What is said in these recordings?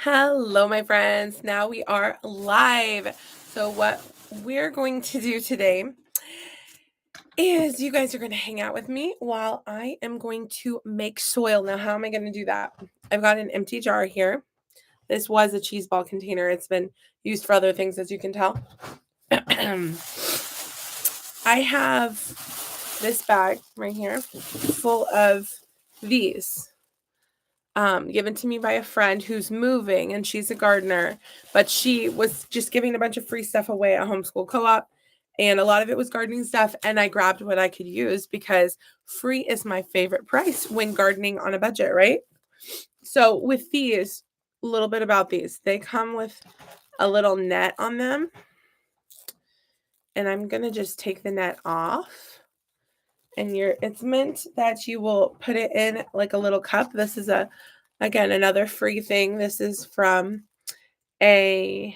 Hello, my friends. Now we are live. So, what we're going to do today is you guys are going to hang out with me while I am going to make soil. Now, how am I going to do that? I've got an empty jar here. This was a cheese ball container, it's been used for other things, as you can tell. I have this bag right here full of these. Given to me by a friend who's moving, and she's a gardener, but she was just giving a bunch of free stuff away at Homeschool Co-op, and a lot of it was gardening stuff, and I grabbed what I could use because free is my favorite price when gardening on a budget, right? So with these, a little bit about these. They come with a little net on them, and I'm going to just take the net off. And it's meant that you will put it in like a little cup. This is again, another free thing. This is from oh,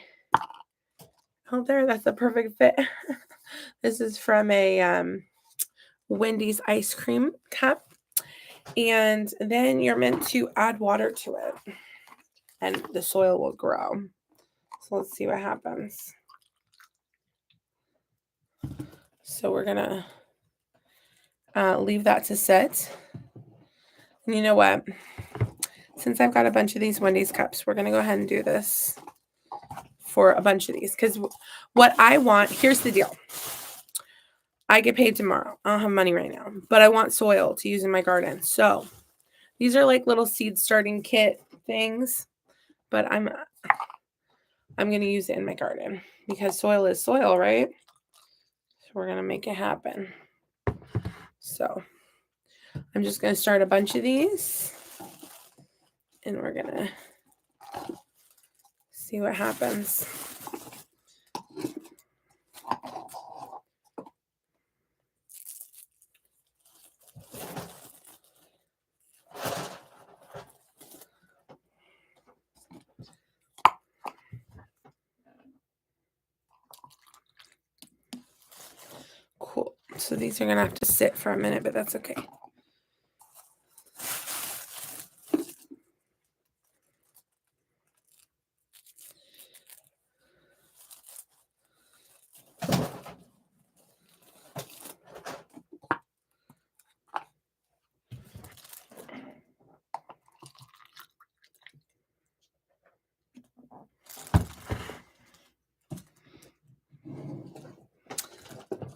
that's a perfect fit. This is from a Wendy's ice cream cup. And then you're meant to add water to it, and the soil will grow. So let's see what happens. So we're going to leave that to sit. And you know what? Since I've got a bunch of these Wendy's cups, we're going to go ahead and do this for a bunch of these. Because what I want, here's the deal. I get paid tomorrow. I don't have money right now, but I want soil to use in my garden. So these are like little seed starting kit things, but I'm going to use it in my garden because soil is soil, right? So we're going to make it happen. So I'm just going to start a bunch of these, and we're going to see what happens. Cool. So these are going to have to sit for a minute, but that's okay.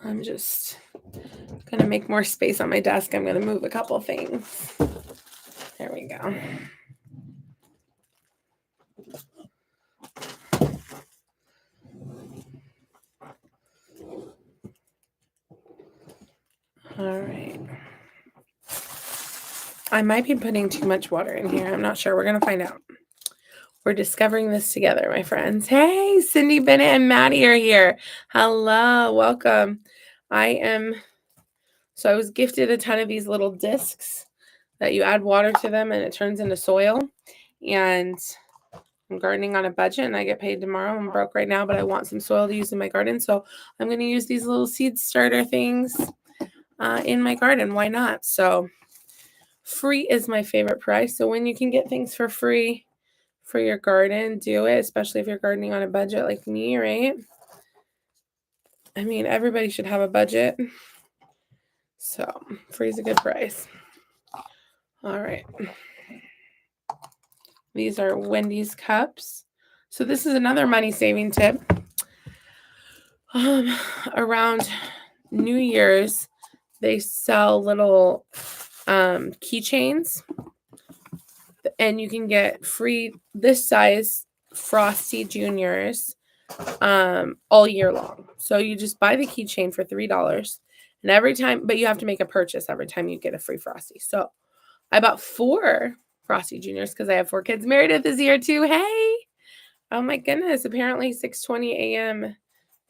I'm just going to make more space on my desk. I'm going to move a couple things. There we go. All right. I might be putting too much water in here. I'm not sure. We're going to find out. We're discovering this together, my friends. Hey, Cindy Bennett and Maddie are here. Hello, welcome. I was gifted a ton of these little discs that you add water to them and it turns into soil. And I'm gardening on a budget and I get paid tomorrow. I'm broke right now, but I want some soil to use in my garden. So I'm going to use these little seed starter things in my garden. Why not? So free is my favorite price. So when you can get things for free for your garden, do it, especially if you're gardening on a budget like me, right? I mean, everybody should have a budget. So free is a good price. All right. These are Wendy's cups. So this is another money saving tip. Around New Year's, they sell little keychains, and you can get free this size Frosty Juniors all year long. So you just buy the keychain for $3, and every time, but you have to make a purchase every time you get a free Frosty. So I bought 4 Frosty Juniors because I have 4 kids married at this year too. Hey, oh my goodness! Apparently 6:20 a.m.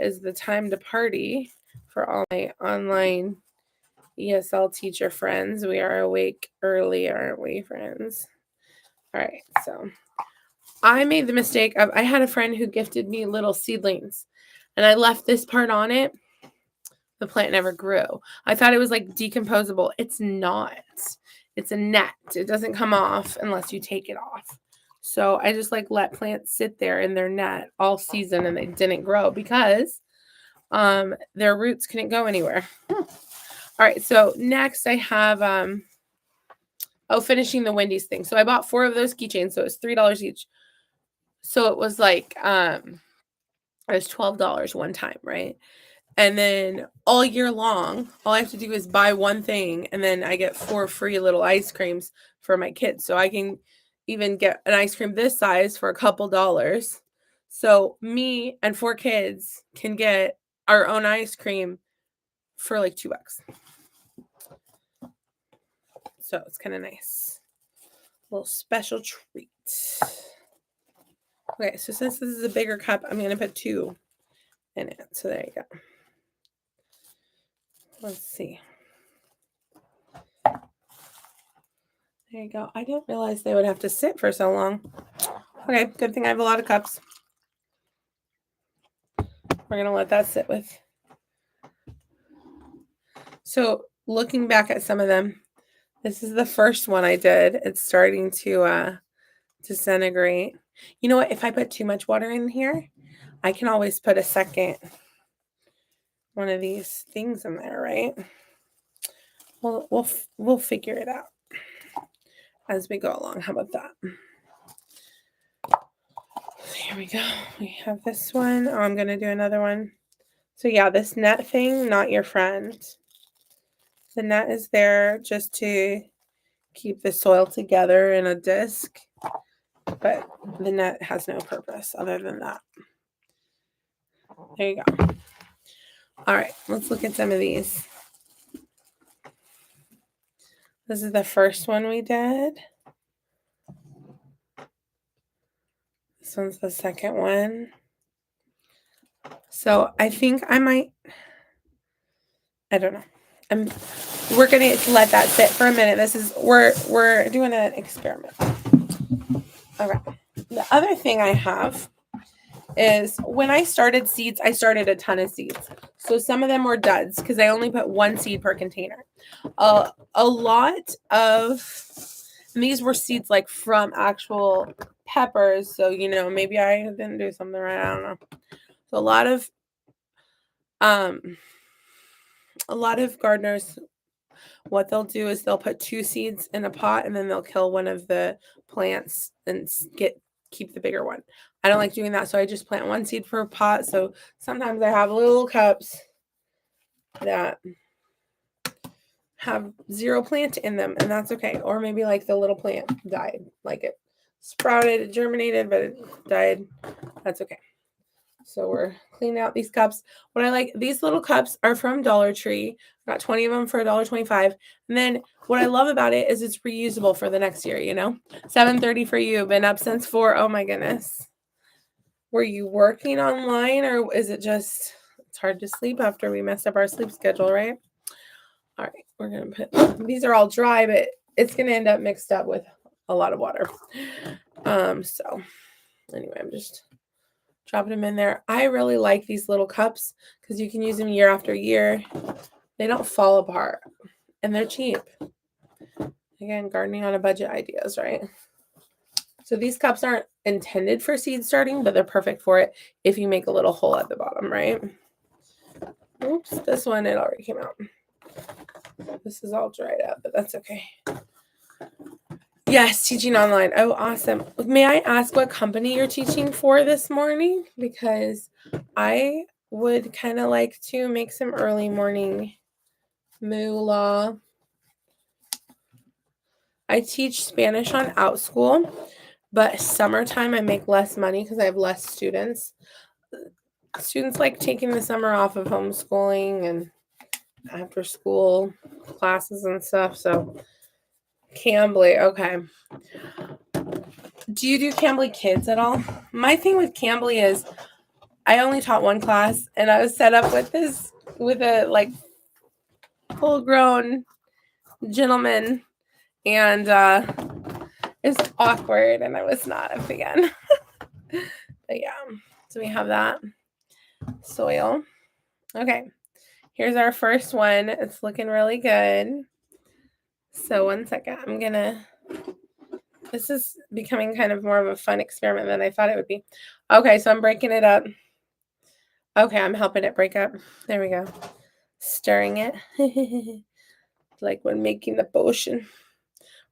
is the time to party for all my online ESL teacher friends. We are awake early, aren't we, friends? All right, so I made the mistake of, I had a friend who gifted me little seedlings, and I left this part on it. The plant never grew. I thought it was like decomposable. It's not. It's a net. It doesn't come off unless you take it off. So I just like let plants sit there in their net all season and they didn't grow because their roots couldn't go anywhere. All right, so next I have finishing the Wendy's thing. So I bought 4 of those keychains, so it was $3 each. So it was like it was $12 one time, right? And then all year long, all I have to do is buy one thing, and then I get 4 free little ice creams for my kids. So I can even get an ice cream this size for a couple dollars. So me and 4 kids can get our own ice cream for like $2. So it's kind of nice. A little special treat. Okay, so since this is a bigger cup, I'm going to put 2 in it. So there you go. Let's see. There you go. I didn't realize they would have to sit for so long. Okay, good thing I have a lot of cups. We're going to let that sit with. So looking back at some of them, this is the first one I did. It's starting to disintegrate. You know what? If I put too much water in here, I can always put a second one of these things in there, right? We'll figure it out as we go along. How about that? Here we go. We have this one. Oh, I'm going to do another one. So yeah, this net thing, not your friend. The net is there just to keep the soil together in a disc, but the net has no purpose other than that. There you go. All right, let's look at some of these. This is the first one we did. This one's the second one. So I think I might, I don't know. We're gonna let that sit for a minute. This is we're doing an experiment. Okay. The other thing I have is when I started seeds, I started a ton of seeds. So some of them were duds because I only put 1 seed per container. A lot of these were seeds like from actual peppers. So, you know, maybe I didn't do something right. I don't know. So a lot of gardeners, what they'll do is they'll put 2 seeds in a pot and then they'll kill one of the plants and keep the bigger one. I don't like doing that, so I just plant 1 seed per pot. So sometimes I have little cups that have 0 plant in them, and that's okay. Or maybe like the little plant died, like it sprouted, it germinated, but it died. That's okay. So we're cleaning out these cups. What I like, these little cups are from Dollar Tree. I got 20 of them for $1.25. And then what I love about it is it's reusable for the next year, you know? 7:30 for you. Been up since 4. Oh my goodness. Were you working online or is it just, it's hard to sleep after we messed up our sleep schedule, right? All right, we're going to put, these are all dry, but it's going to end up mixed up with a lot of water. So anyway, I'm just dropping them in there. I really like these little cups because you can use them year after year. They don't fall apart and they're cheap. Again, gardening on a budget ideas, right? So these cups aren't intended for seed starting, but they're perfect for it if you make a little hole at the bottom, right? Oops, this one, it already came out. This is all dried up, but that's okay. Yes, teaching online. Oh, awesome. May I ask what company you're teaching for this morning? Because I would kind of like to make some early morning moolah. I teach Spanish on OutSchool, but summertime I make less money because I have less students. Students like taking the summer off of homeschooling and after school classes and stuff. So Cambly, okay. Do you do Cambly Kids at all? My thing with Cambly is I only taught 1 class and I was set up with a like full grown gentleman and it's awkward and I was not a fan. But yeah, so we have that soil. Okay, here's our first one. It's looking really good. So 1 second, I'm gonna This is becoming kind of more of a fun experiment than I thought it would be. Okay, so I'm breaking it up. Okay, I'm helping it break up. There we go. Stirring it. Like when making the potion.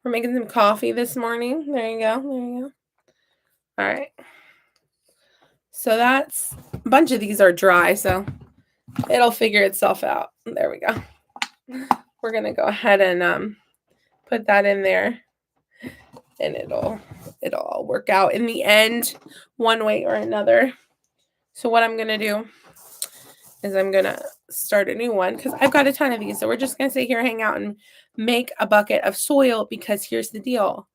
We're making some coffee this morning. There you go. There you go. All right. So that's a bunch of these are dry, so it'll figure itself out. There we go. We're going to go ahead and put that in there, and it'll all work out in the end one way or another. So what I'm going to do is I'm going to start a new one because I've got a ton of these. So we're just going to sit here, hang out, and make a bucket of soil because here's the deal.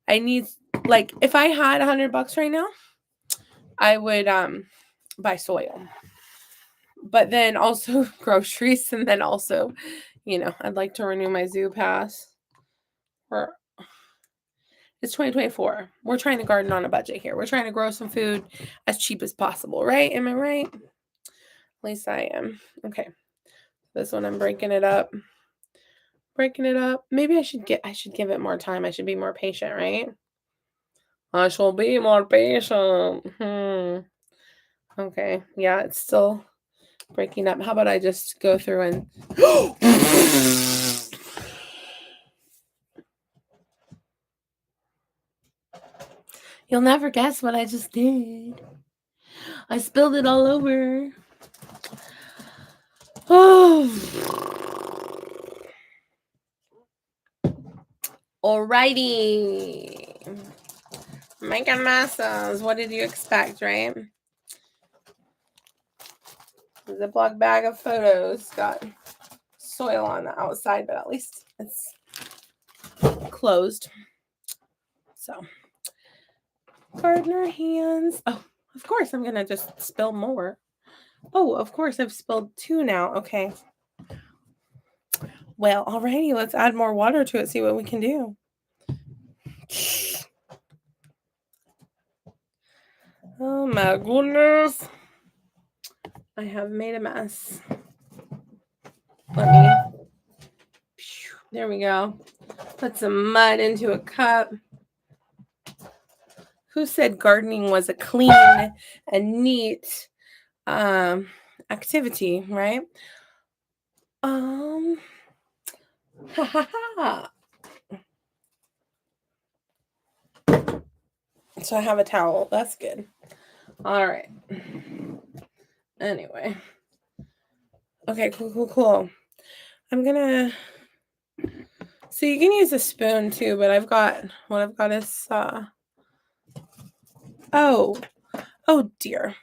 I need, like, if I had $100 right now, I would buy soil. But then also groceries, and then also, I'd like to renew my zoo pass. It's 2024. We're trying to garden on a budget here. We're trying to grow some food as cheap as possible, right? Am I right? At least I am. Okay. This one I'm breaking it up. Maybe I should give it more time. I should be more patient, right? I shall be more patient. Okay. Yeah, it's still breaking up. How about I just go through and you'll never guess what I just did. I spilled it all over. Oh. Alrighty. Making messes. What did you expect, right? The Ziploc bag of photos got soil on the outside, but at least it's closed. So, gardener hands. Oh, of course, I'm going to just spill more. Oh, of course, I've spilled 2 now. Okay. Well, alrighty, let's add more water to it, see what we can do. Oh my goodness. I have made a mess. There we go. Put some mud into a cup. Who said gardening was a clean and neat activity, right? Ha ha ha. So I have a towel. That's good. All right. Anyway. Okay, cool. I'm gonna. So you can use a spoon too, but what I've got is oh dear.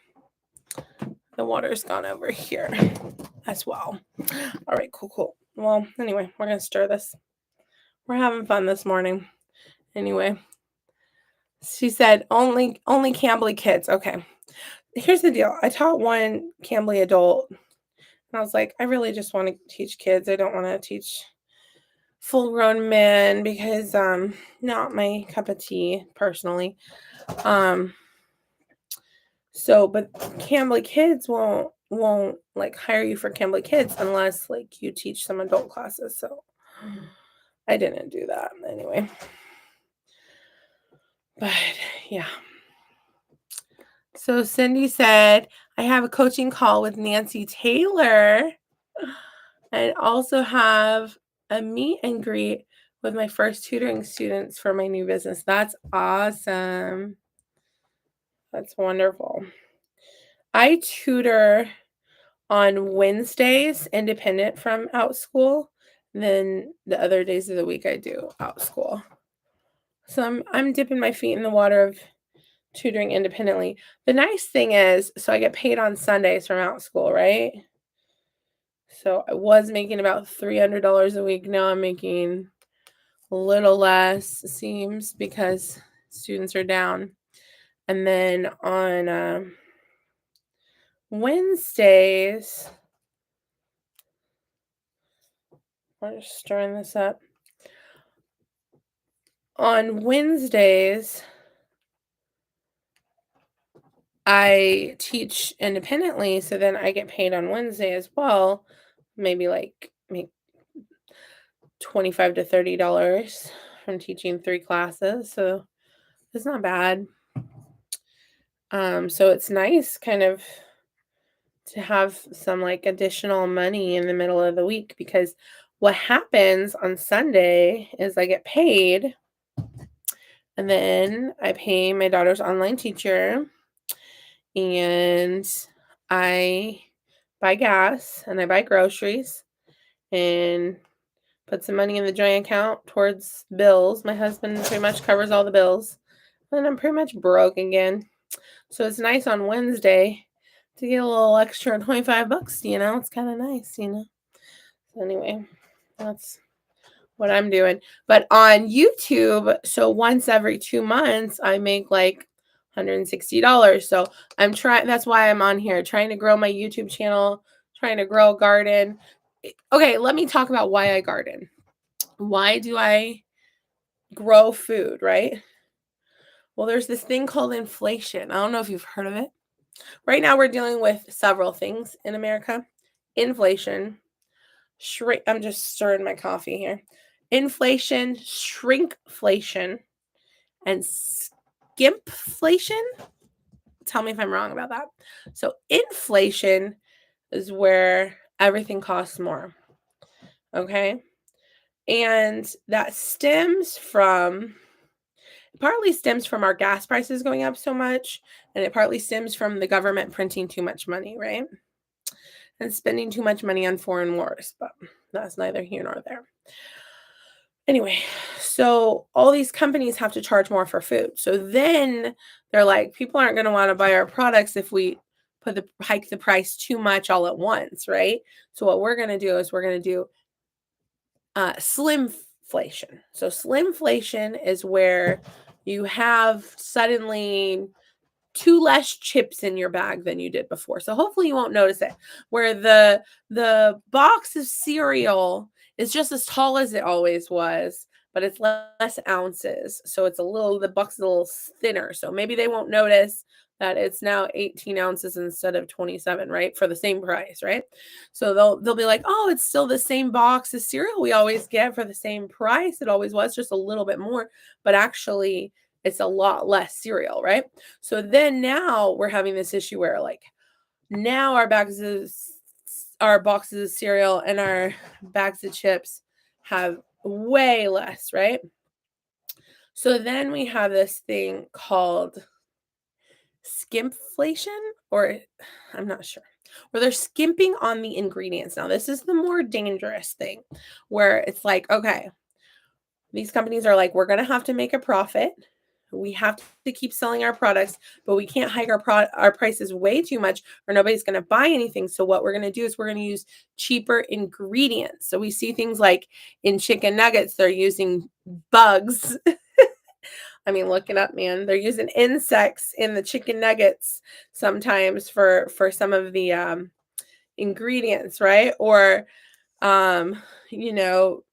The water's gone over here as well. All right, cool. Well, anyway, we're gonna stir this. We're having fun this morning. Anyway, she said only Cambly kids. Okay, here's the deal. I taught one Cambly adult, and I was like, I really just want to teach kids. I don't want to teach full-grown men because not my cup of tea personally. So, but Cambly kids won't like hire you for Cambly kids unless like you teach some adult classes. So I didn't do that anyway. But yeah. So Cindy said, I have a coaching call with Nancy Taylor and also have a meet and greet with my first tutoring students for my new business. That's awesome. That's wonderful. I tutor on Wednesdays, independent from Outschool. Then the other days of the week I do Outschool. So I'm dipping my feet in the water of tutoring independently. The nice thing is, so I get paid on Sundays from Outschool, right? So I was making about $300 a week. Now I'm making a little less, it seems, because students are down. And then on Wednesdays, we're just stirring this up. On Wednesdays, I teach independently, so then I get paid on Wednesday as well. Maybe like make $25 to $30, from teaching 3 classes, so it's not bad. So it's nice kind of to have some like additional money in the middle of the week, because what happens on Sunday is I get paid and then I pay my daughter's online teacher and I buy gas and I buy groceries and put some money in the joint account towards bills. My husband pretty much covers all the bills and I'm pretty much broke again. So it's nice on Wednesday to get a little extra $25, it's kind of nice, So anyway, that's what I'm doing. But on YouTube, so once every 2 months, I make like $160. So I'm trying, that's why I'm on here, trying to grow my YouTube channel, trying to grow a garden. Okay, let me talk about why I garden. Why do I grow food, right? Well, there's this thing called inflation. I don't know if you've heard of it. Right now, we're dealing with several things in America. Inflation, I'm just stirring my coffee here. Inflation, shrinkflation, and skimpflation. Tell me if I'm wrong about that. So inflation is where everything costs more. Okay? And that partly stems from our gas prices going up so much, and it partly stems from the government printing too much money, right? And spending too much money on foreign wars, but that's neither here nor there. Anyway, so all these companies have to charge more for food. So then they're like, people aren't going to want to buy our products if we hike the price too much all at once, right? So what we're going to do is we're going to do slimflation. So slimflation is where you have suddenly 2 less chips in your bag than you did before. So hopefully you won't notice it. Where the box of cereal is just as tall as it always was, but it's less ounces. So the box is a little thinner. So maybe they won't notice that it's now 18 ounces instead of 27, right? For the same price, right? So they'll be like, oh, it's still the same box of cereal we always get for the same price. It always was, just a little bit more. But actually, it's a lot less cereal, right? So then now we're having this issue where like now our boxes of cereal and our bags of chips have way less, right? So then we have this thing called skimpflation, or I'm not sure, where they're skimping on the ingredients. Now, this is the more dangerous thing, where it's like, okay, these companies are like, we're going to have to make a profit. We have to keep selling our products, but we can't hike our prices way too much or nobody's going to buy anything. So what we're going to do is we're going to use cheaper ingredients. So we see things like in chicken nuggets, they're using bugs. I mean, look it up, man. They're using insects in the chicken nuggets sometimes for some of the ingredients, right? Or, you know,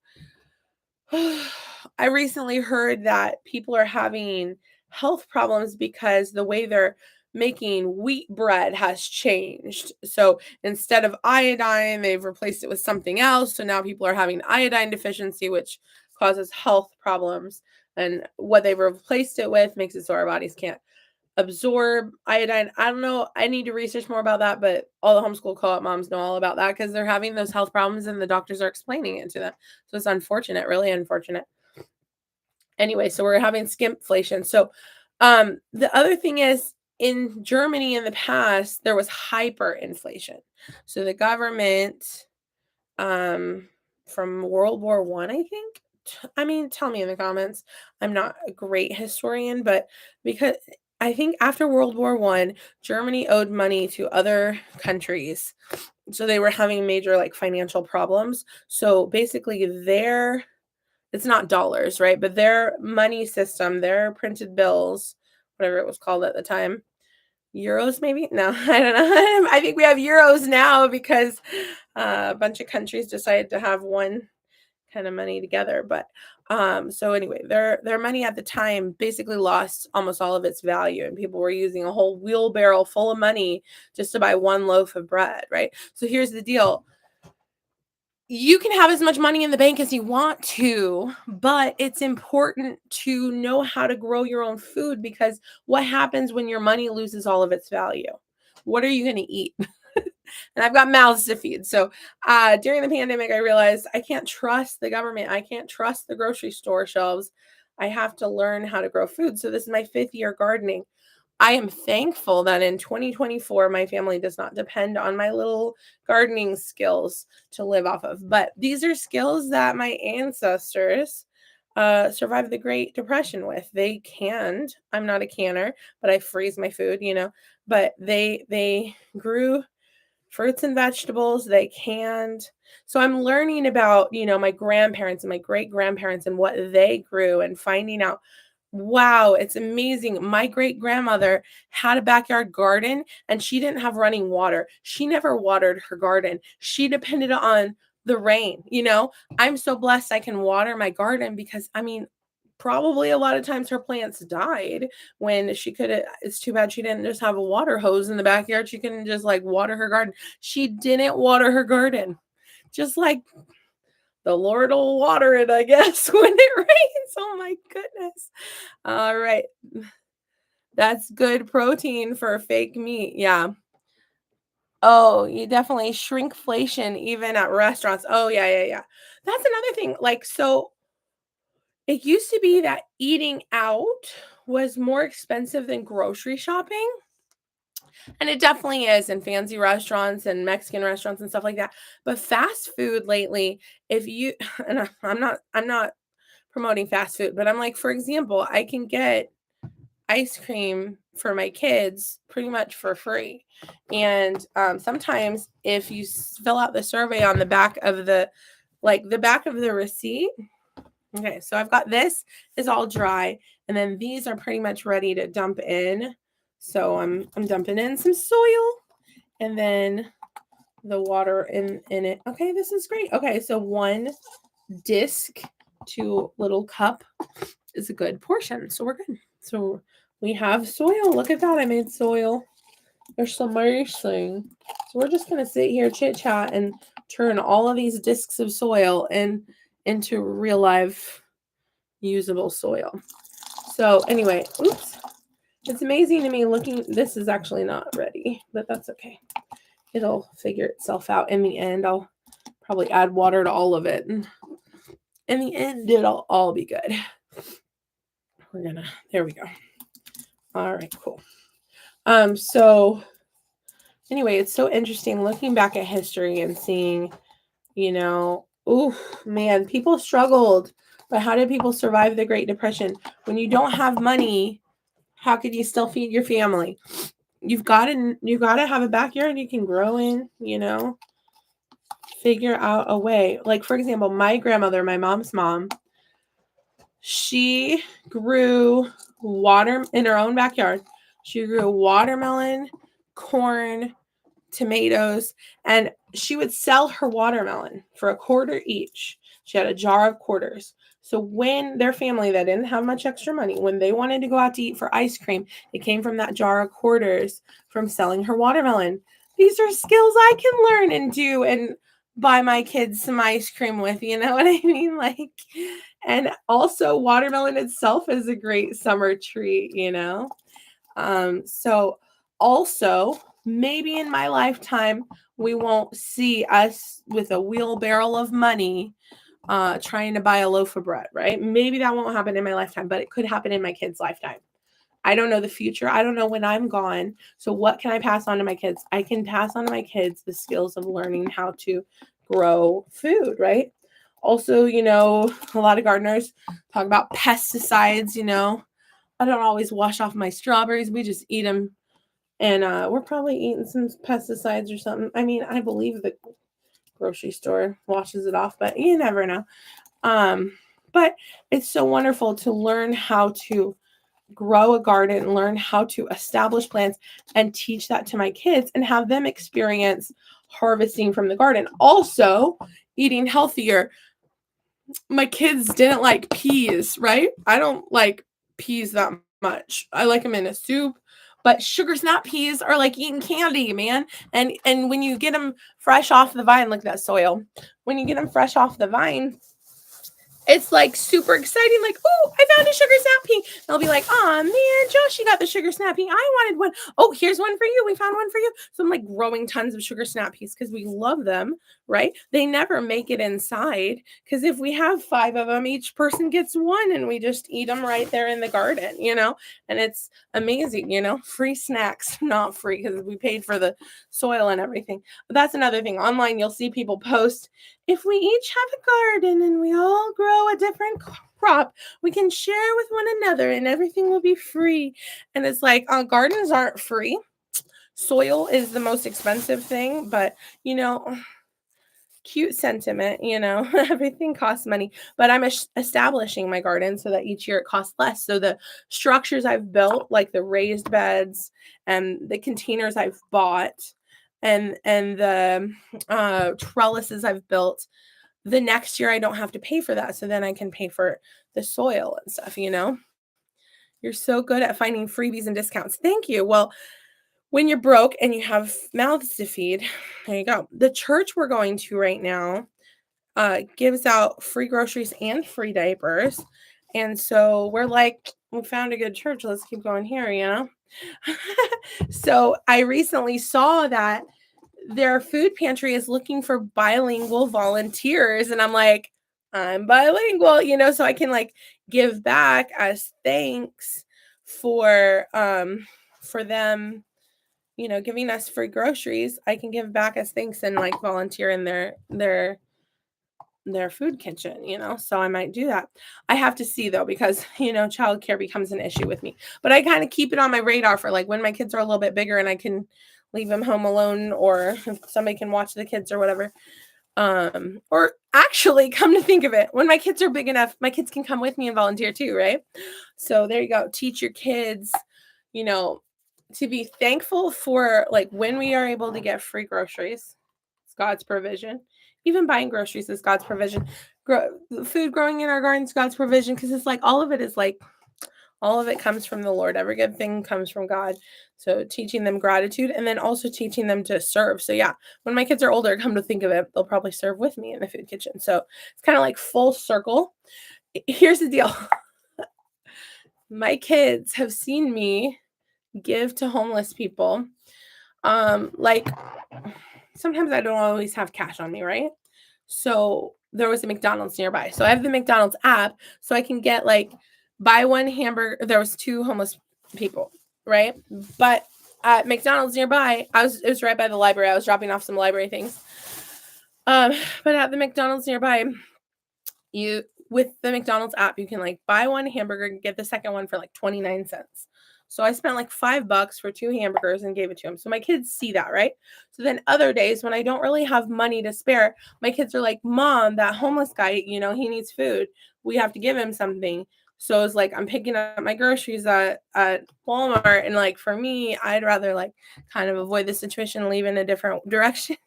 I recently heard that people are having health problems because the way they're making wheat bread has changed. So instead of iodine, they've replaced it with something else. So now people are having iodine deficiency, which causes health problems. And what they've replaced it with makes it so our bodies can't absorb iodine. I don't know. I need to research more about that, but all the homeschool co-op moms know all about that because they're having those health problems and the doctors are explaining it to them. So it's unfortunate, really unfortunate. Anyway, so we're having skimpflation. So the other thing is in Germany in the past, there was hyperinflation. So the government from World War I think. I mean, tell me in the comments. I'm not a great historian, but because I think after World War I, Germany owed money to other countries. So they were having major like financial problems. So basically it's not dollars, right? But their money system, their printed bills, whatever it was called at the time, euros maybe? No, I don't know. I think we have euros now because a bunch of countries decided to have one kind of money together. But so anyway, their money at the time basically lost almost all of its value, and people were using a whole wheelbarrow full of money just to buy one loaf of bread, right? So here's the deal. you can have as much money in the bank as you want to, but it's important to know how to grow your own food, because what happens when your money loses all of its value? What are you going to eat? And I've got mouths to feed. So during the pandemic, I realized I can't trust the government. I can't trust the grocery store shelves. I have to learn how to grow food. So this is my 5th year gardening. I am thankful that in 2024, my family does not depend on my little gardening skills to live off of. But these are skills that my ancestors survived the Great Depression with. They canned. I'm not a canner, but I freeze my food, But they grew fruits and vegetables. They canned. So I'm learning about, my grandparents and my great grandparents and what they grew, and finding out, wow, it's amazing. My great grandmother had a backyard garden and she didn't have running water. She never watered her garden. She depended on the rain. I'm so blessed I can water my garden, because probably a lot of times her plants died when she could have. It's too bad she didn't just have a water hose in the backyard. She couldn't just like water her garden. She didn't water her garden. Just like the Lord will water it, I guess, when it rains. Oh my goodness. All right. That's good protein for fake meat. Yeah. Oh, you definitely shrinkflation even at restaurants. Oh, yeah, yeah, yeah. That's another thing. Like, so it used to be that eating out was more expensive than grocery shopping. And it definitely is in fancy restaurants and Mexican restaurants and stuff like that. But fast food lately, if you and I'm not promoting fast food, but I'm like, for example, I can get ice cream for my kids pretty much for free. And sometimes if you fill out the survey on the back of the back of the receipt. Okay, so I've got this is all dry, and then these are pretty much ready to dump in. So I'm dumping in some soil, and then the water in it. Okay, this is great. Okay, so 1 disc to little cup is a good portion. So we're good. So we have soil. Look at that. I made soil. There's some amazing. So we're just gonna sit here, chit chat, and turn all of these discs of soil into real life usable soil. So anyway, oops. It's amazing to me looking. This is actually not ready, but that's okay. It'll figure itself out in the end. I'll probably add water to all of it, and in the end, it'll all be good. There we go. All right, cool. So anyway, it's so interesting looking back at history and seeing, man, people struggled, but how did people survive the Great Depression? When you don't have money, how could you still feed your family? You've got to have a backyard you can grow in, figure out a way. Like, for example, my grandmother, my mom's mom, she grew water in her own backyard. She grew watermelon, corn, tomatoes, and she would sell her watermelon for $0.25 each. She had a jar of quarters. So when their family that didn't have much extra money, when they wanted to go out to eat for ice cream, it came from that jar of quarters from selling her watermelon. These are skills I can learn and do and buy my kids some ice cream with, you know what I mean? Like, and also watermelon itself is a great summer treat, So also, maybe in my lifetime, we won't see us with a wheelbarrow of money trying to buy a loaf of bread, right? Maybe that won't happen in my lifetime, but it could happen in my kid's lifetime. I don't know the future. I don't know when I'm gone. So what can I pass on to my kids? I can pass on to my kids the skills of learning how to grow food, right? Also, a lot of gardeners talk about pesticides, I don't always wash off my strawberries. We just eat them. And we're probably eating some pesticides or something. I mean, I believe the grocery store washes it off, but you never know. But it's so wonderful to learn how to grow a garden, learn how to establish plants, and teach that to my kids and have them experience harvesting from the garden. Also, eating healthier. My kids didn't like peas, right? I don't like peas that much. I like them in a soup But sugar snap peas are like eating candy, man. And when you get them fresh off the vine, look at that soil. When you get them fresh off the vine, it's like super exciting. Like, oh, I found a sugar snap pea. They'll be like, oh man, Josh, you got the sugar snap pea. I wanted one. Oh, here's one for you. We found one for you. So I'm like growing tons of sugar snap peas because we love them, right? They never make it inside because if we have 5 of them, each person gets one and we just eat them right there in the garden, and it's amazing, free snacks, not free because we paid for the soil and everything. But that's another thing. Online, you'll see people post, if we each have a garden and we all grow a different crop, we can share with one another and everything will be free. And it's like, gardens aren't free. Soil is the most expensive thing, but cute sentiment, everything costs money, but I'm establishing my garden so that each year it costs less. So the structures I've built, like the raised beds and the containers I've bought, and the trellises I've built, the next year I don't have to pay for that. So then I can pay for the soil and stuff, You're so good at finding freebies and discounts. Thank you. Well, when you're broke and you have mouths to feed, there you go. The church we're going to right now gives out free groceries and free diapers. And so we're like, we found a good church. Let's keep going here, So I recently saw that their food pantry is looking for bilingual volunteers. And I'm like, I'm bilingual, so I can like give back as thanks for them, giving us free groceries. I can give back as thanks and like volunteer in their food kitchen, so I might do that. I have to see though, because, childcare becomes an issue with me, but I kind of keep it on my radar for like when my kids are a little bit bigger and I can leave them home alone, or if somebody can watch the kids or whatever. Or actually, come to think of it, when my kids are big enough, my kids can come with me and volunteer too, right? So there you go. Teach your kids, to be thankful for like when we are able to get free groceries. It's God's provision. Even buying groceries is God's provision. Food growing in our gardens, God's provision, because it's like all of it comes from the Lord. Every good thing comes from God. So teaching them gratitude and then also teaching them to serve. So yeah, when my kids are older, come to think of it, they'll probably serve with me in the food kitchen. So it's kind of like full circle. Here's the deal. My kids have seen me give to homeless people. Like sometimes I don't always have cash on me, right? So there was a McDonald's nearby. So I have the McDonald's app so I can get like buy one hamburger. There was 2 homeless people, right? But at McDonald's nearby, it was right by the library. I was dropping off some library things. But at the McDonald's nearby, with the McDonald's app, you can like buy one hamburger and get the second one for like 29 cents. So I spent like $5 for 2 hamburgers and gave it to them. So my kids see that, right? So then other days when I don't really have money to spare, my kids are like, Mom, that homeless guy, he needs food. We have to give him something. So it's like I'm picking up my groceries at Walmart. And like for me, I'd rather like kind of avoid the situation and leave in a different direction.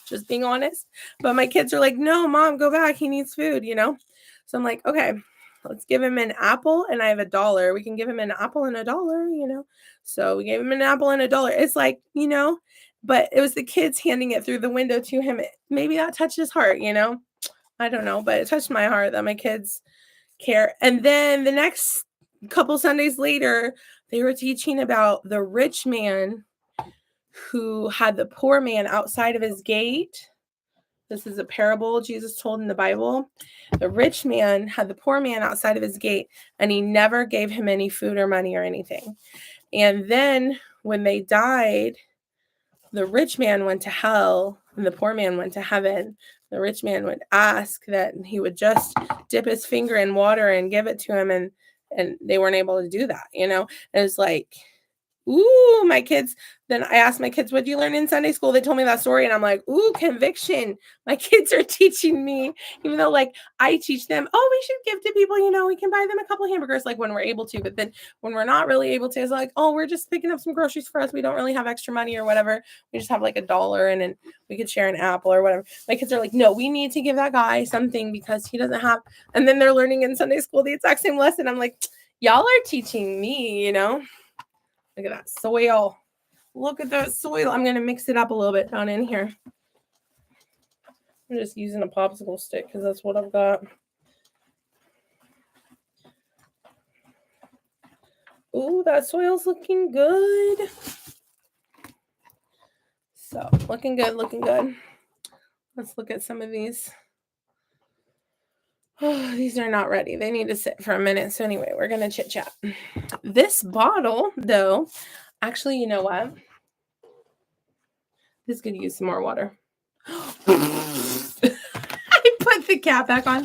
Just being honest. But my kids are like, no, Mom, go back. He needs food, So I'm like, okay, let's give him an apple and I have $1. We can give him an apple and $1, So we gave him an apple and $1. It's like, but it was the kids handing it through the window to him. Maybe that touched his heart, I don't know, but it touched my heart that my kids care. And then the next couple Sundays later, they were teaching about the rich man who had the poor man outside of his gate. This is a parable Jesus told in the Bible. The rich man had the poor man outside of his gate, and he never gave him any food or money or anything. And then when they died, the rich man went to hell and the poor man went to heaven. The rich man would ask that he would just dip his finger in water and give it to him, and they weren't able to do that, It was like, ooh, my kids. Then I asked my kids, what did you learn in Sunday school? They told me that story and I'm like, ooh, conviction. My kids are teaching me, even though like I teach them, oh, we should give to people, we can buy them a couple hamburgers like when we're able to. But then when we're not really able to, it's like, oh, we're just picking up some groceries for us. We don't really have extra money or whatever. We just have like $1 and then we could share an apple or whatever. My kids are like, no, we need to give that guy something because he doesn't have. And then they're learning in Sunday school the exact same lesson. I'm like, y'all are teaching me, Look at that soil. Look at that soil. I'm going to mix it up a little bit down in here. I'm just using a popsicle stick because that's what I've got. Ooh, that soil's looking good. So, looking good, looking good. Let's look at some of these. Oh, these are not ready. They need to sit for a minute. So anyway, we're going to chit chat. This bottle, though, actually, you know what? This could use some more water. I put the cap back on.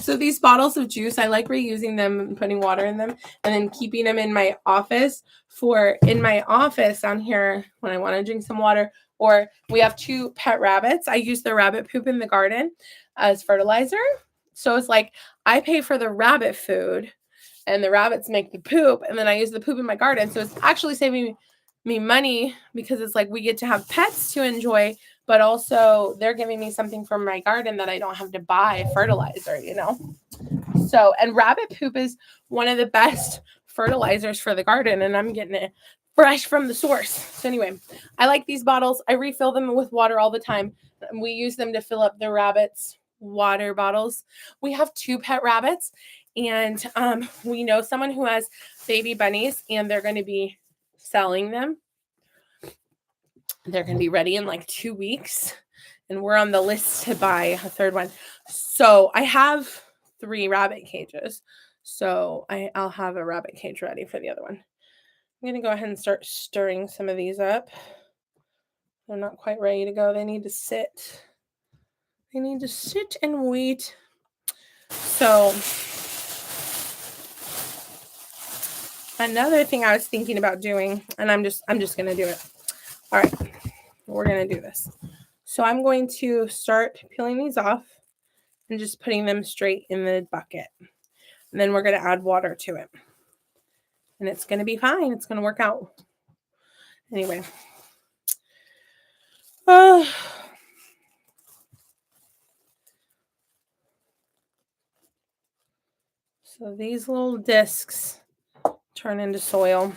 So these bottles of juice, I like reusing them and putting water in them and then keeping them in my office down here when I want to drink some water. Or we have 2 pet rabbits. I use the rabbit poop in the garden as fertilizer. So it's like I pay for the rabbit food and the rabbits make the poop and then I use the poop in my garden. So it's actually saving me money because it's like we get to have pets to enjoy, but also they're giving me something from my garden that I don't have to buy fertilizer, you know? So, and rabbit poop is one of the best fertilizers for the garden and I'm getting it fresh from the source. So anyway, I like these bottles. I refill them with water all the time. We use them to fill up the rabbits' water bottles. We have 2 pet rabbits and we know someone who has baby bunnies and they're going to be selling them. They're going to be ready in like 2 weeks and we're on the list to buy a 3rd one. So I have 3 rabbit cages. So I'll have a rabbit cage ready for the other one. I'm going to go ahead and start stirring some of these up. They're not quite ready to go. They need to sit. They need to sit and wait. So another thing I was thinking about doing, and I'm just going to do it. All right, we're going to do this. So I'm going to start peeling these off and just putting them straight in the bucket. And then we're going to add water to it. And it's going to be fine. It's going to work out. Anyway. So these little discs turn into soil.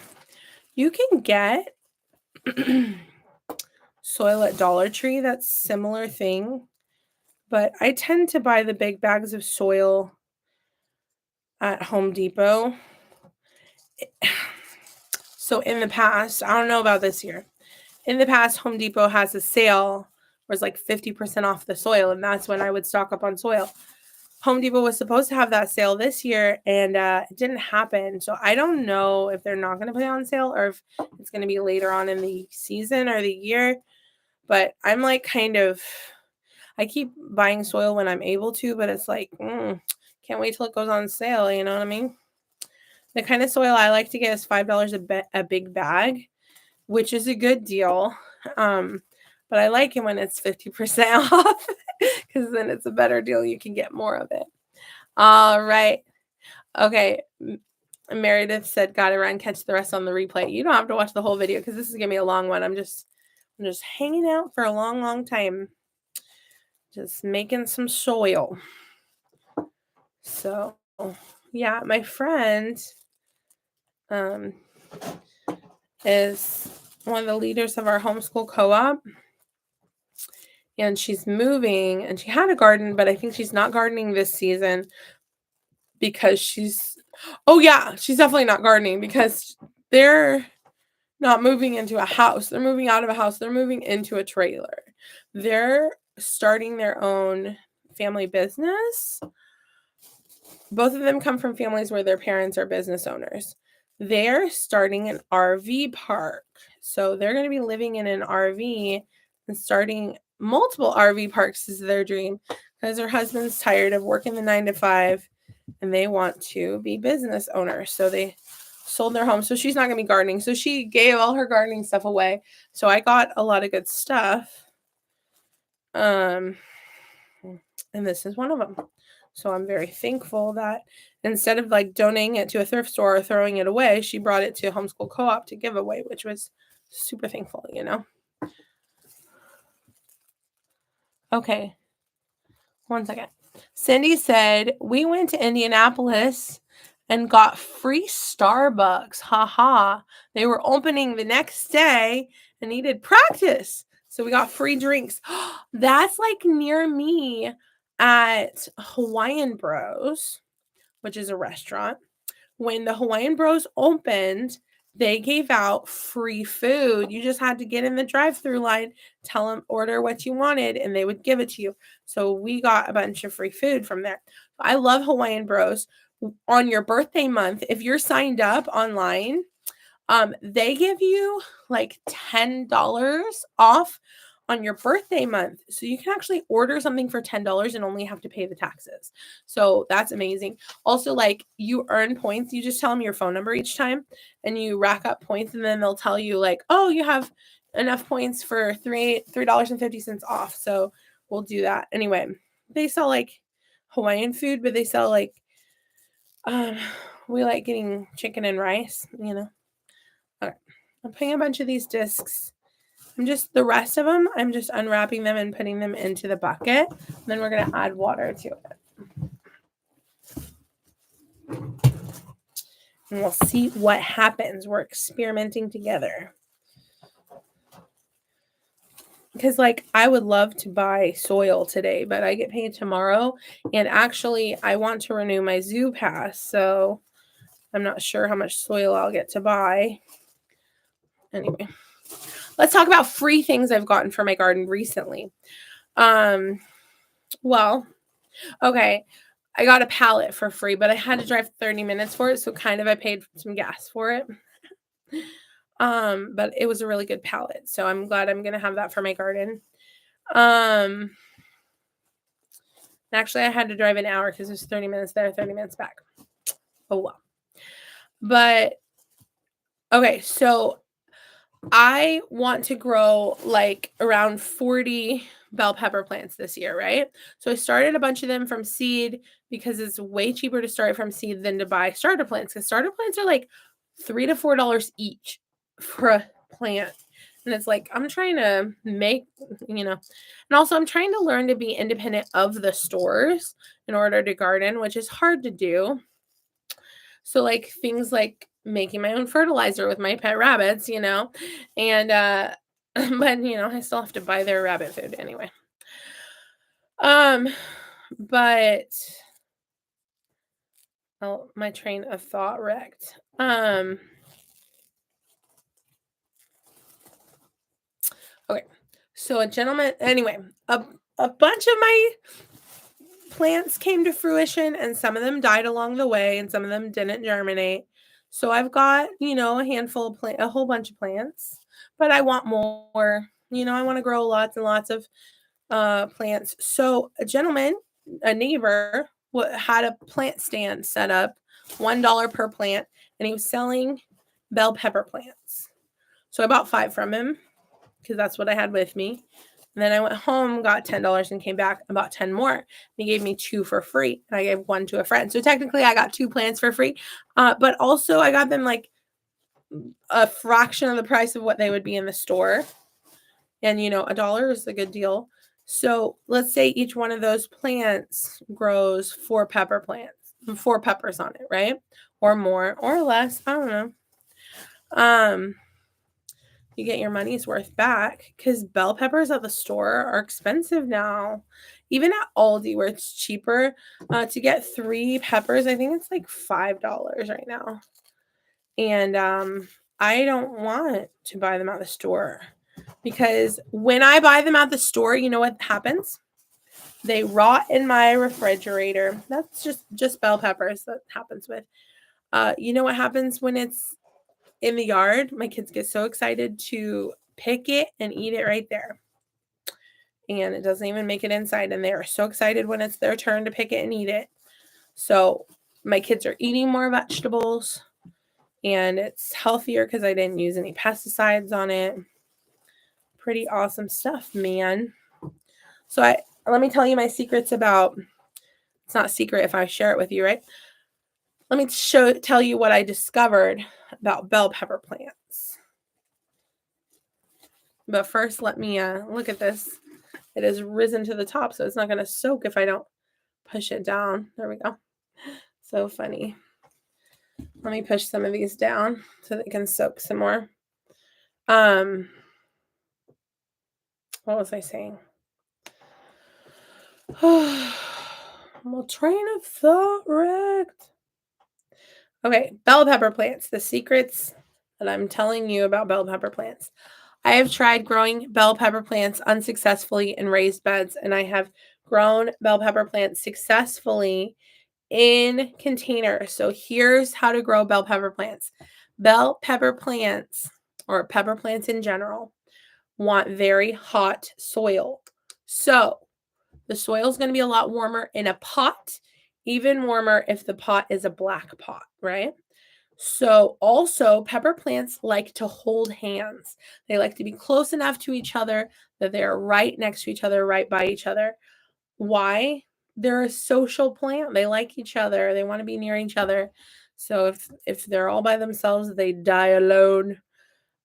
You can get soil at Dollar Tree. That's a similar thing. But I tend to buy the big bags of soil at Home Depot. So in the past, I don't know about this year. In the past, Home Depot has a sale where it's like 50% off the soil. And that's when I would stock up on soil. Home Depot was supposed to have that sale this year and it didn't happen. So I don't know if they're not going to put it on sale or if it's going to be later on in the season or the year. But I'm like I keep buying soil when I'm able to, but it's like, can't wait till it goes on sale. You know what I mean? The kind of soil I like to get is $5 a big bag, which is a good deal. But I like it when it's 50% off because then it's a better deal. You can get more of it. All right. Okay. Meredith said, gotta run, catch the rest on the replay. You don't have to watch the whole video because this is going to be a long one. I'm just hanging out for a long, long time. Just making some soil. So, yeah, my friend is one of the leaders of our homeschool co-op. And she's moving and she had a garden, but I think she's not gardening this season because she's definitely not gardening because they're not moving into a house. They're moving out of a house. They're moving into a trailer. They're starting their own family business. Both of them come from families where their parents are business owners. They're starting an RV park. So they're going to be living in an RV and starting multiple RV parks is their dream because her husband's tired of working the 9 to 5 and they want to be business owners. So they sold their home. So she's not going to be gardening. So she gave all her gardening stuff away. So I got a lot of good stuff. And this is one of them. So I'm very thankful that instead of like donating it to a thrift store or throwing it away, she brought it to Homeschool Co-op to give away, which was super thankful, you know. Okay. 1 second. Cindy said, we went to Indianapolis and got free Starbucks. Haha. They were opening the next day and needed practice. So we got free drinks. That's like near me at Hawaiian Bros, which is a restaurant. When the Hawaiian Bros opened, they gave out free food. You just had to get in the drive-through line, tell them order what you wanted, and they would give it to you. So we got a bunch of free food from there. I love Hawaiian Bros. On your birthday month, if you're signed up online, they give you like $10 off on your birthday month. So you can actually order something for $10 and only have to pay the taxes. So that's amazing. Also, like, you earn points. You just tell them your phone number each time and you rack up points, and then they'll tell you like, oh, you have enough points for $3.50 off. So we'll do that. Anyway, they sell like Hawaiian food, but they sell like we like getting chicken and rice, you know. Okay. I'm putting a bunch of these discs. The rest of them, I'm just unwrapping them and putting them into the bucket. Then we're going to add water to it. And we'll see what happens. We're experimenting together. Because, like, I would love to buy soil today, but I get paid tomorrow. And actually, I want to renew my zoo pass, so I'm not sure how much soil I'll get to buy. Anyway, let's talk about free things I've gotten for my garden recently. Well, okay, I got a pallet for free, but I had to drive 30 minutes for it, so kind of I paid some gas for it. But it was a really good pallet, so I'm glad I'm gonna have that for my garden. Actually, I had to drive an hour because it was 30 minutes there, 30 minutes back. Oh well. But okay, so I want to grow like around 40 bell pepper plants this year, right? So I started a bunch of them from seed because it's way cheaper to start from seed than to buy starter plants, because starter plants are like $3 to $4 each for a plant. And it's like, I'm trying to make, and also I'm trying to learn to be independent of the stores in order to garden, which is hard to do. So like things like making my own fertilizer with my pet rabbits, and but I still have to buy their rabbit food anyway. But my train of thought wrecked. Okay. So a gentleman, anyway, a bunch of my plants came to fruition, and some of them died along the way, and some of them didn't germinate. So I've got, a handful of a whole bunch of plants, but I want more. I want to grow lots and lots of plants. So a neighbor, had a plant stand set up, $1 per plant, and he was selling bell pepper plants. So I bought 5 from him because that's what I had with me. And then I went home, got $10, and came back and bought 10 more. And he gave me 2 for free, and I gave 1 to a friend. So technically, I got 2 plants for free, but also I got them like a fraction of the price of what they would be in the store. And $1 is a good deal. So let's say each one of those plants grows 4 peppers on it, right? Or more or less. I don't know. You get your money's worth back, because bell peppers at the store are expensive now. Even at Aldi, where it's cheaper, to get 3 peppers, I think it's like $5 right now. And I don't want to buy them at the store, because when I buy them at the store, you know what happens? They rot in my refrigerator. That's just bell peppers that happens with. You know what happens when it's in the yard? My kids get so excited to pick it and eat it right there. And it doesn't even make it inside. And they are so excited when it's their turn to pick it and eat it. So my kids are eating more vegetables, and it's healthier because I didn't use any pesticides on it. Pretty awesome stuff, man. So let me tell you my secrets about, it's not a secret if I share it with you, right? Let me tell you what I discovered about bell pepper plants. But first, let me look at this. It has risen to the top, so it's not going to soak if I don't push it down. There we go. So funny. Let me push some of these down so they can soak some more. What was I saying? My train of thought wrecked. Okay, bell pepper plants. The secrets that I'm telling you about bell pepper plants. I have tried growing bell pepper plants unsuccessfully in raised beds, and I have grown bell pepper plants successfully in containers. So here's how to grow bell pepper plants. Bell pepper plants, or pepper plants in general, want very hot soil. So the soil is going to be a lot warmer in a pot, even warmer if the pot is a black pot, right? So also pepper plants like to hold hands. They like to be close enough to each other that they're right next to each other, right by each other. Why? They're a social plant. They like each other. They want to be near each other. So if they're all by themselves, they die alone.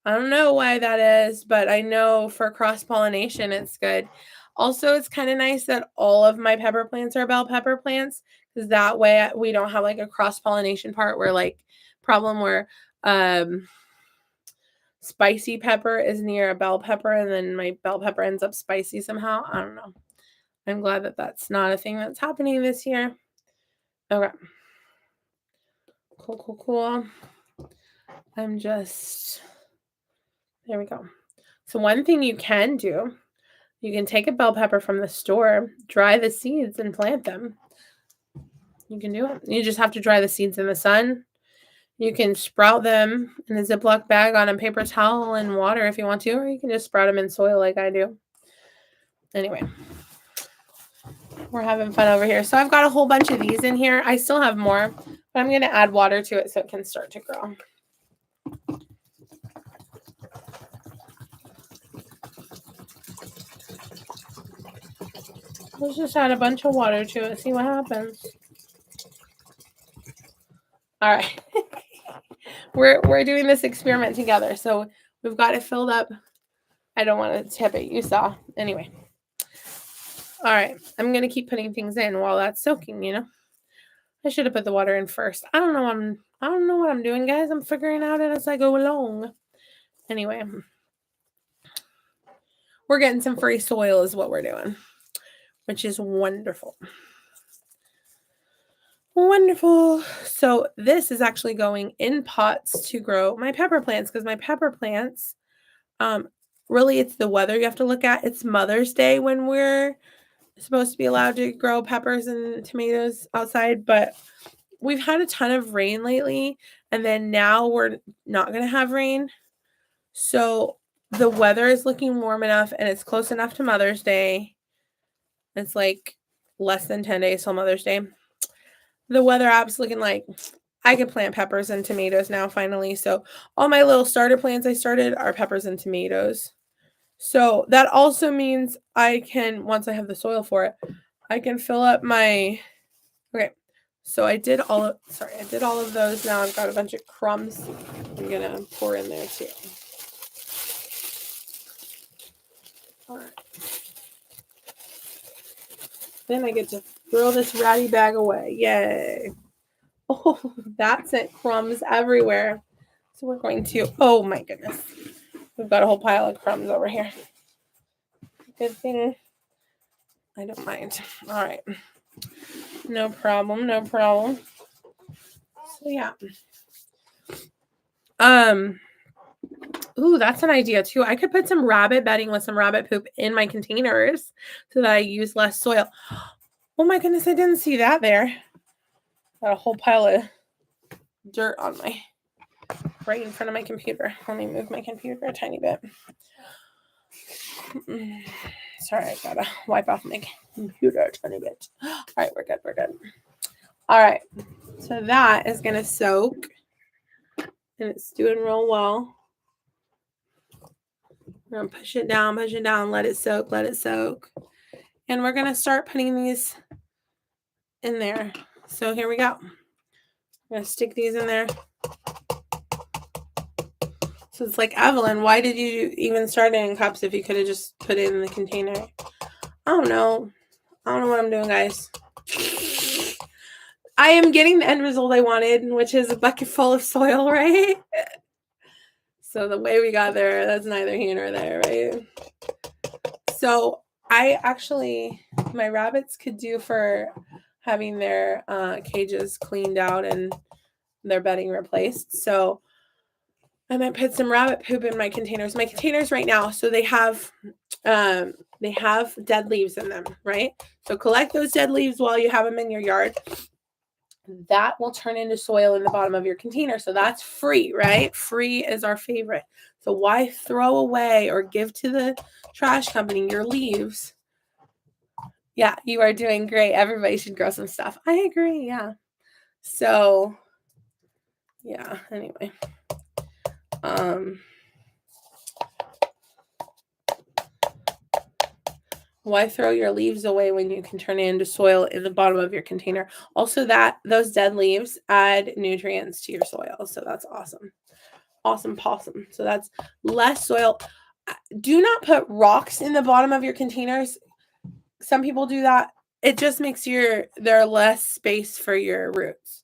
I don't know why that is, but I know for cross-pollination it's good. Also, it's kind of nice that all of my pepper plants are bell pepper plants because that way we don't have like a cross-pollination part where like problem where spicy pepper is near a bell pepper and then my bell pepper ends up spicy somehow. I don't know. I'm glad that that's not a thing that's happening this year. Okay. Cool. I'm just, there we go. So one thing you can do, you can take a bell pepper from the store, dry the seeds, and plant them. You can do it. You just have to dry the seeds in the sun. You can sprout them in a Ziploc bag on a paper towel and water if you want to, or you can just sprout them in soil like I do. Anyway, we're having fun over here. So I've got a whole bunch of these in here. I still have more, but I'm going to add water to it so it can start to grow. Let's just add a bunch of water to it, see what happens. All right. We're doing this experiment together. So we've got it filled up. I don't want to tip it. You saw. Anyway. All right. I'm going to keep putting things in while that's soaking, you know. I should have put the water in first. I don't know what I'm doing, guys. I'm figuring out it as I go along. Anyway. We're getting some free soil is what we're doing, which is wonderful. Wonderful. So this is actually going in pots to grow my pepper plants because my pepper plants, really it's the weather you have to look at. It's Mother's Day when we're supposed to be allowed to grow peppers and tomatoes outside, but we've had a ton of rain lately, and then now we're not going to have rain. So the weather is looking warm enough and it's close enough to Mother's Day. It's like less than 10 days till Mother's Day. The weather app's looking like I can plant peppers and tomatoes now finally. So all my little starter plants I started are peppers and tomatoes. So that also means I can, once I have the soil for it, I can fill up my, okay. So I did all of those. Now I've got a bunch of crumbs I'm going to pour in there too. All right. Then I get to throw this ratty bag away. Yay. Oh, that sent crumbs everywhere. So we're going to, oh my goodness. We've got a whole pile of crumbs over here. Good thing I don't mind. All right. No problem. So yeah. Ooh, that's an idea too. I could put some rabbit bedding with some rabbit poop in my containers so that I use less soil. Oh my goodness, I didn't see that there. Got a whole pile of dirt on my, right in front of my computer. Let me move my computer a tiny bit. Sorry, I gotta wipe off my computer a tiny bit. All right, we're good. All right, so that is gonna soak, and it's doing real well. We're gonna push it down, let it soak. And we're gonna start putting these in there. So here we go. I'm gonna stick these in there. So it's like, Evelyn, why did you even start it in cups if you could have just put it in the container? I don't know what I'm doing, guys. I am getting the end result I wanted, which is a bucket full of soil, right? So the way we got there, that's neither here nor there, right? So I actually, my rabbits could do for having their cages cleaned out and their bedding replaced. So I might put some rabbit poop in my containers. My containers right now, so they have dead leaves in them, right? So collect those dead leaves while you have them in your yard. That will turn into soil in the bottom of your container. So that's free, right? Free is our favorite. So why throw away or give to the trash company your leaves? Yeah, you are doing great. Everybody should grow some stuff. I agree. Yeah. So, yeah, anyway. Why throw your leaves away when you can turn it into soil in the bottom of your container? Also, those dead leaves add nutrients to your soil. So that's awesome. Awesome possum. So that's less soil. Do not put rocks in the bottom of your containers. Some people do that. It just makes there less space for your roots.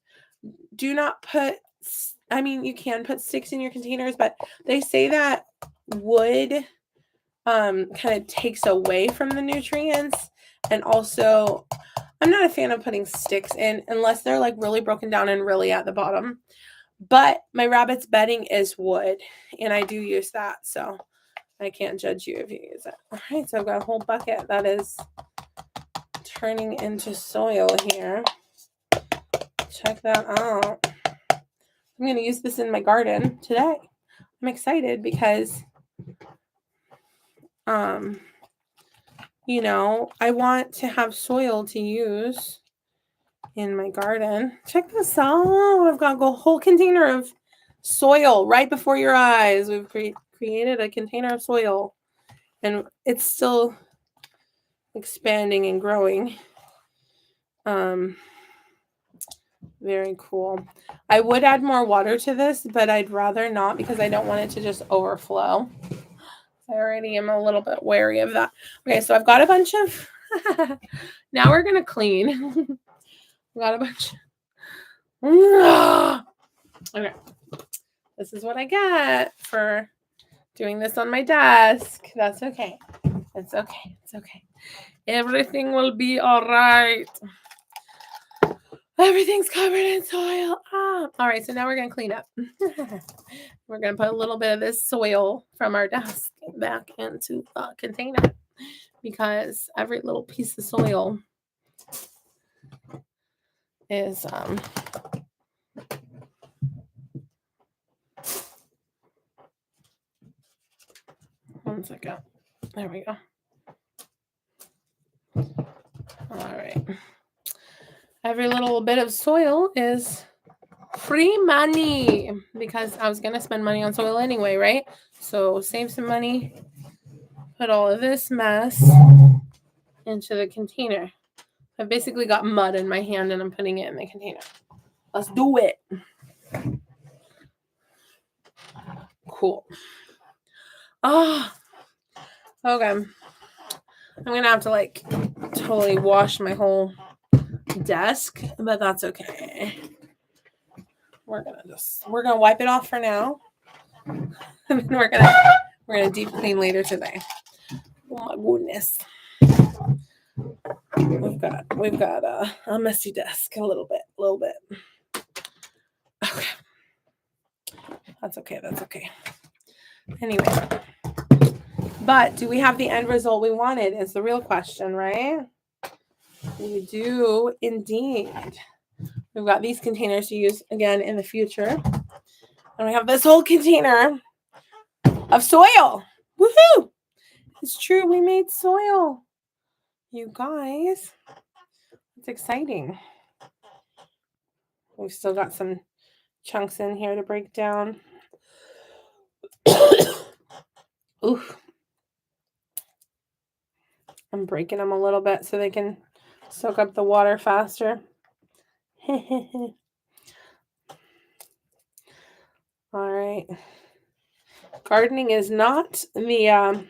Do not put, I mean, you can put sticks in your containers, but they say that wood kind of takes away from the nutrients. And also, I'm not a fan of putting sticks in unless they're like really broken down and really at the bottom. But my rabbit's bedding is wood, and I do use that, so I can't judge you if you use it. All right, so I've got a whole bucket that is turning into soil here. Check that out. I'm going to use this in my garden today. I'm excited because, I want to have soil to use in my garden. Check this out. I've got a whole container of soil right before your eyes. We've created a container of soil, and it's still expanding and growing. Very cool. I would add more water to this, but I'd rather not because I don't want it to just overflow. I already am a little bit wary of that. Okay, so I've got a bunch of now we're gonna clean. Got a bunch. Okay. This is what I get for doing this on my desk. That's okay. It's okay. It's okay. Everything will be all right. Everything's covered in soil. All right, so now we're going to clean up. We're going to put a little bit of this soil from our desk back into the container because every little piece of soil is one second. There we go. All right. Every little bit of soil is free money because I was going to spend money on soil anyway, right? So save some money, put all of this mess into the container. I've basically got mud in my hand and I'm putting it in the container. Let's do it. Cool. Oh, okay. I'm going to have to totally wash my whole desk, but that's okay. We're going to wipe it off for now. And then we're going to deep clean later today. Oh my goodness. We've got a messy desk a little bit. Okay. That's okay. Anyway. But do we have the end result we wanted is the real question, right? We do indeed. We've got these containers to use again in the future. And we have this whole container of soil. Woohoo! It's true, we made soil. You guys. It's exciting. We've still got some chunks in here to break down. Oof. I'm breaking them a little bit so they can soak up the water faster. All right. Gardening is not the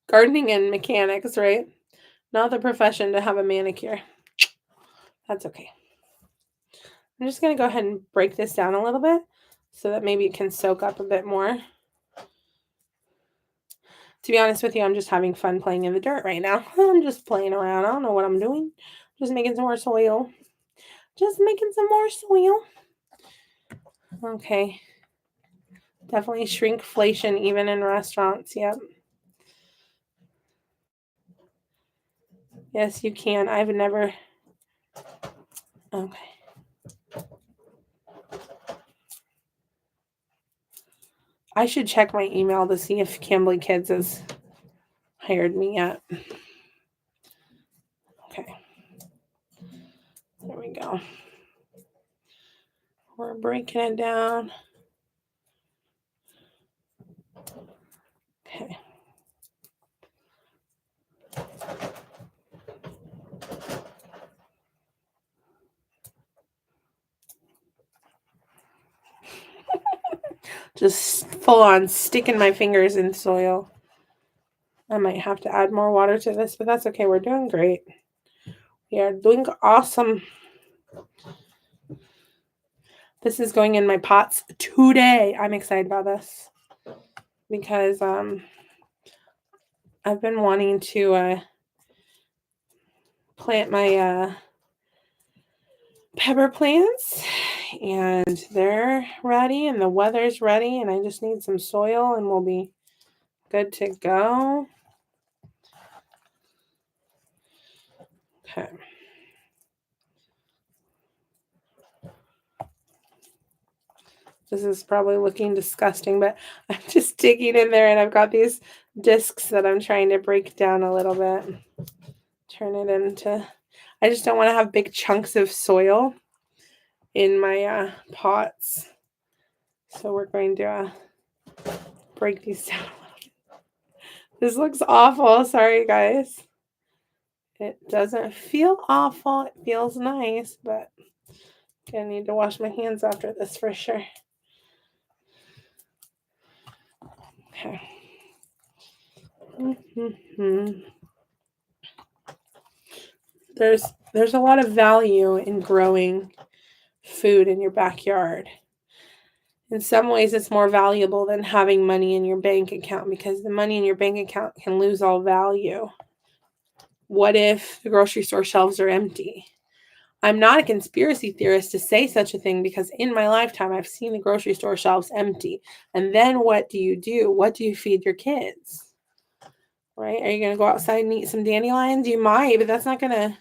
gardening and mechanics, right? Not the profession to have a manicure. That's okay. I'm just going to go ahead and break this down a little bit so that maybe it can soak up a bit more. To be honest with you, I'm just having fun playing in the dirt right now. I'm just playing around. I don't know what I'm doing. Just making some more soil. Just making some more soil. Okay. Definitely shrinkflation even in restaurants. Yep. Yes, you can. I've never. Okay. I should check my email to see if Cambly Kids has hired me yet. Okay. There we go. We're breaking it down. Okay. Just full on sticking my fingers in soil. I might have to add more water to this, but that's okay. We're doing great. We are doing awesome. This is going in my pots today. I'm excited about this because I've been wanting to plant my pepper plants, and they're ready and the weather's ready, and I just need some soil and we'll be good to go. Okay. This is probably looking disgusting, but I'm just digging in there and I've got these discs that I'm trying to break down a little bit. Turn it into, I just don't want to have big chunks of soil in my pots. So we're going to break these down a little bit. This looks awful. Sorry, guys. It doesn't feel awful. It feels nice, but I need to wash my hands after this for sure. Okay. There's a lot of value in growing food in your backyard. In some ways, it's more valuable than having money in your bank account because the money in your bank account can lose all value. What if the grocery store shelves are empty? I'm not a conspiracy theorist to say such a thing because in my lifetime, I've seen the grocery store shelves empty. And then what do you do? What do you feed your kids? Right? Are you going to go outside and eat some dandelions? You might, but that's not going to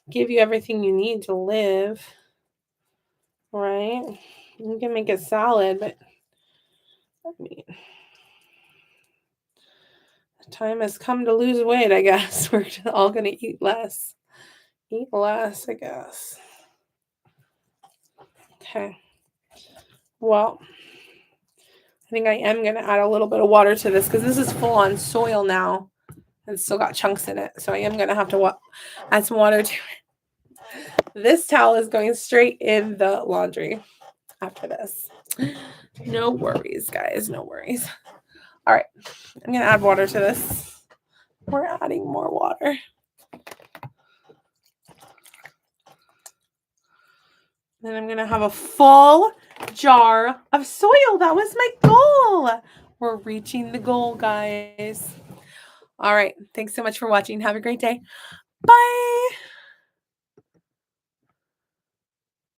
give you everything you need to live. Right? You can make a salad, but I mean, the time has come to lose weight, I guess. We're all going to eat less. Eat less, I guess. Okay. Well, I think I am going to add a little bit of water to this because this is full on soil now. And it's still got chunks in it. So I am going to have to add some water to it. This towel is going straight in the laundry after this. No worries, guys. No worries. All right. I'm going to add water to this. We're adding more water. Then I'm going to have a full jar of soil. That was my goal. We're reaching the goal, guys. All right. Thanks so much for watching. Have a great day. Bye.